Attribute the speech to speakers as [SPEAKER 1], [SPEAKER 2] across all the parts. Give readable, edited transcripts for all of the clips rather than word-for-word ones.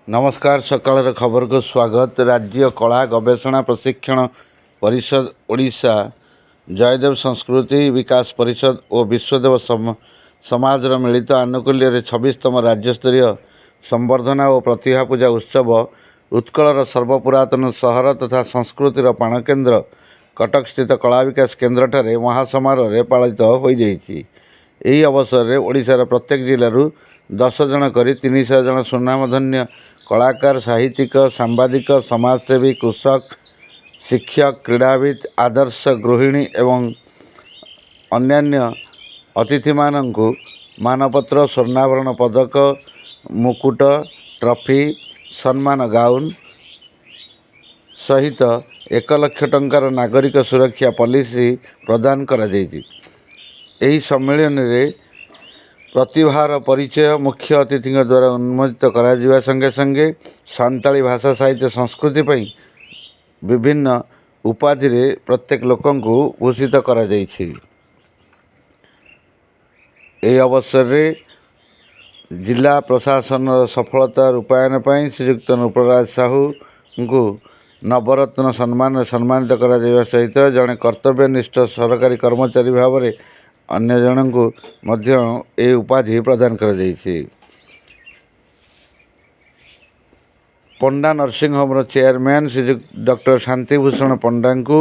[SPEAKER 1] नमस्कार सकाळ खबर को स्वागत। राज्य कला गवेषणा प्रशिक्षण परिषद ओडिशा, जयदेव संस्कृति विकास परिषद और विश्वदेव समाज मिलित आनुकूल्य 26तम राज्यस्तरीय संवर्धना और प्रतिभा पूजा उत्सव उत्कलर सर्वपुरातन सहर तथा संस्कृतिर प्राणकेन्द्र कटक स्थित कला विकास केन्द्र ठारे महासमारोह पालित हो जाइछि। एही अवसर में ओडिशार प्रत्येक जिलूर 10 जन करी 300 जन सुनामधन्य कलाकार, साहित्यिक, सांबादिक, समाजसेवी, कृषक, शिक्षक, क्रीड़ाविद, आदर्श गृहिणी एवं अन्यान्य अतिथि माननकु मानपत्र, स्वर्णाभरण पदक, मुकुट, ट्रॉफी, सम्मान गाउन सहित 1 लाख टंकार नागरिक सुरक्षा पॉलिसी प्रदान करा जायछि। एही सम्मेलन रे प्रतिभार परिचय मुख्य अतिथि द्वारा उन्मोचित करा जिवा संगे संगे सांताली भाषा साहित्य संस्कृति पई विभिन्न उपाधि रे प्रत्येक लोकंकु भूषित करा जायछि। एही अवसर रे जिला प्रशासन सफलता रूपायन पई श्रीयुक्त नृपराज साहू को नवरत्न सम्मान सम्मानित करा जायवा सहित जड़े कर्तव्यनिष्ठ सरकारी कर्मचारी भाव में अन्य जन को मध्य ए उपाधि प्रदान कर पंडा नर्सिंग होम चेयरमैन श्रीयुक्त डॉक्टर शांतिभूषण पंडा को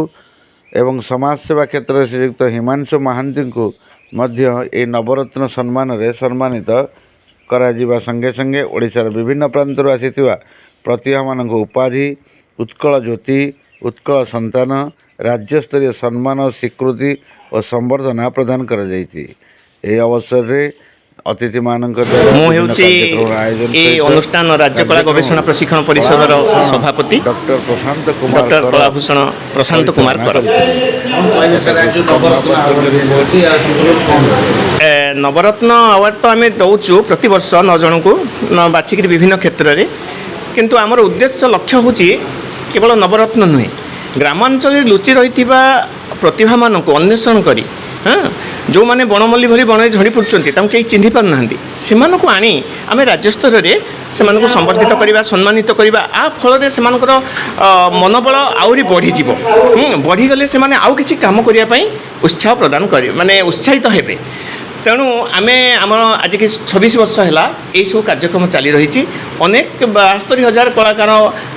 [SPEAKER 1] एवं समाजसेवा क्षेत्र में श्रीयुक्त हिमांशु महांती को मध्य ए नवरत्न सम्मान रे सम्मानित करा जिवा संगे संगे ओडिशार विभिन्न प्रांतर आसीथिबा प्रतिभा मानक उपाधि उत्कल ज्योति, उत्कल संतान, राज्यस्तरीय सम्मान और स्वीकृति और संवर्धना प्रदान कर एही अवसर रे अतिथि मानक
[SPEAKER 2] अनुष्ठान राज्य कला गवेषणा प्रशिक्षण परिषद सभापति
[SPEAKER 1] डॉक्टर प्रशांत कुमार
[SPEAKER 2] डॉक्टर कलाभूषण प्रशांत कुमार नवरत्न अवार्ड तो आम दौचु प्रति वर्ष 9 जन को बाछिक विभिन्न क्षेत्र में, किंतु आमर उद्देश्य लक्ष्य हूँ केवल नवरत्न नुहे, ग्रामांचल लुचि रही प्रतिभा मान को अन्वेषण करी जो मैंने बनमल्ली भरी बन झड़ी पड़ते कहीं चिन्ह पार ना से आनी आम राज्यस्तर में से संवर्धित करवा सम्मानित करवा आ फल से मनोबल आहरी बढ़ीज बढ़ीगले से आउ कि कम करने उत्साह प्रदान कर माने उत्साहित हेबे। तेणु आम आम आज की 26 वर्ष है यही सब कार्यक्रम चली रही अनेक 72,000 कलाकार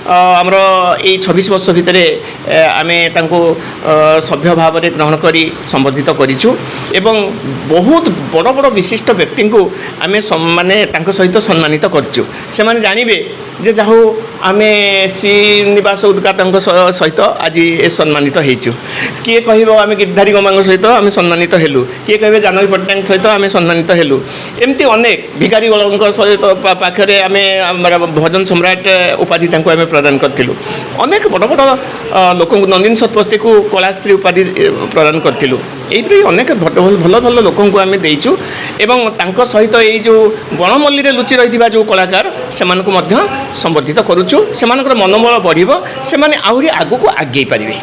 [SPEAKER 2] आमर ये 26 वर्ष भितर आम सभ्य भाव में ग्रहण कर संबर्धित करूँ एवं बहुत बड़ बड़ विशिष्ट व्यक्ति को आम माने सहित सम्मानित करूँ। से जानवे जे जाहू आम श्रीनिवास उद्घाटन सहित आज ये सम्मानित होइछु। किए कह आम गिरधारी गमांग सहित आम सम्मानित हेलु, किए कहे जानवी पट्टनायक सहित आम सम्मानित हेलु, एमती अनेक भिखारी गौड़ सहित पाखे आम भजन सम्राट उपाधि आम प्रदान करूँ। अनेक बड़ बड़ लोक नंदिनी शतपथी को कलाश्री उपाधि प्रदान करूँ। यही अनेक भल भल लोक आम देचु एवं तांको सहित ये जो बनमल्ली रे लुचि रही जो कलाकार से संवर्धित करुचु। से मनोबल बढ़िबो, से आहरी आगु को आगे पारिबे।